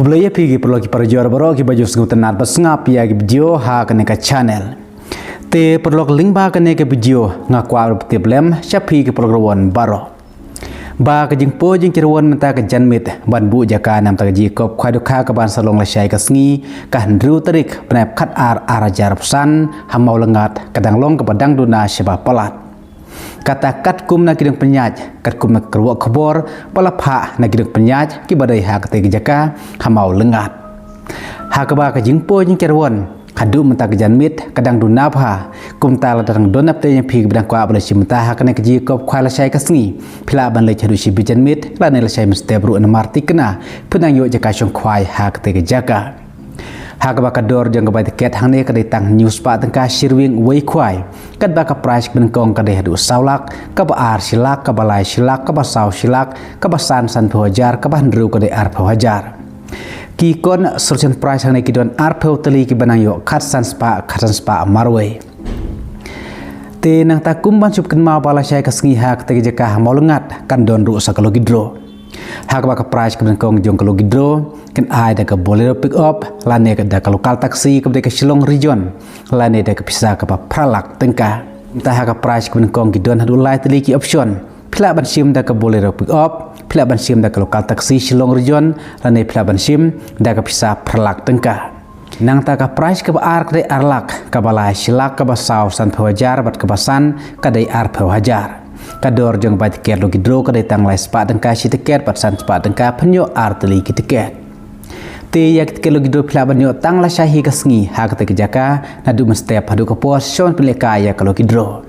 Kublaya pigi perlu kiparjor baro ki baju segutan nat basngap ya ki video ha kene ka channel. Te perlu link ba kene ke video ngakwa problem chapi ki program baro. Ba ka jing po jing kirwan menta ka janmit ban bu jaka nam ta ji kop khwai dukha ka ban salong la syai ka sngi ka hendru tarik penap khat arajar pesan hamau lengat kadang long ka padang duna syaba palat. Kata kat kum na kidang penyaj kat kum na kerwa kebor palapha na kidang penyaj ki badai ha kate jaka hamau lengat ha ka ba ka jingpo jing kerwan hadu menta ka janmit kadang duna pha kum ta la dang donap te yang phi bidang kwa bala simta ha kana ka ji kop khwai la syai ka sngi phila ban le chadu si bi janmit la ne la syai mste bru na marti kana punang yo jaka syong khwai ha kate jaka Hak bakador jang kebai tiket hang ni kadai tang news pa tengka sirwing wei kwai kat baka price benkong kadai hadu saulak ka ba ar silak ka balai silak ka ba sau silak ka ba san phajar ka ba ndru kadai ar phajar ki kon solution price hang ni kidon ar tali ki banang yo khat san spa marwe te nang ta kumban sup ken ma bala syai ka sngi hak te jaka maulengat kan don ru sakalo gidro hak baka price benkong jong kalo gidro kan ai da ka bolero pick up lane ka da ka lokal taksi ka de ka Shillong region lane da ka pisa ka pa pralak tengka entah ka price kun kong gidon hadu lai tali ki option phila ban sim da ka bolero pick up phila ban sim da ka lokal taksi Shillong region lane phila ban sim da ka pisa pralak tengka nang ta ka price ka ba ar ka de arlak ka balai silak ka ba sau san phajar bat ka basan ka de ar phajar kador jong ba tiket lo gidro ka de tang lai spa tengka si tiket pat san spa tengka penyo ar tali ki tiket te yak kelo gido pelaban yo tang la syahi ka sngi ha ka te jaka nadu mestep hadu ka pos son peleka ya kalau gidro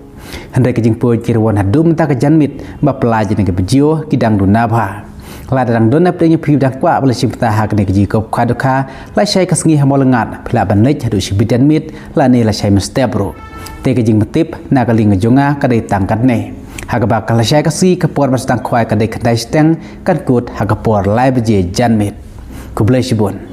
handai ke jingpo kirwan hadu menta ka janmit ba pelaji ne ke bejio kidang dunabha la dang donap te nyi dang kwa bala simpta ha ka ne ke jiko khaduka la syai ka sngi hamol ngat pelaban lej hadu si bidanmit la ne la syai mestep bro te ke jing metip na ka ling jonga ka dei tangkat ne ha ka ba ka la syai ka si ka por bastang khwai ka dei khandai steng kan kut ha ka por lai beje janmit Kublai Shibun.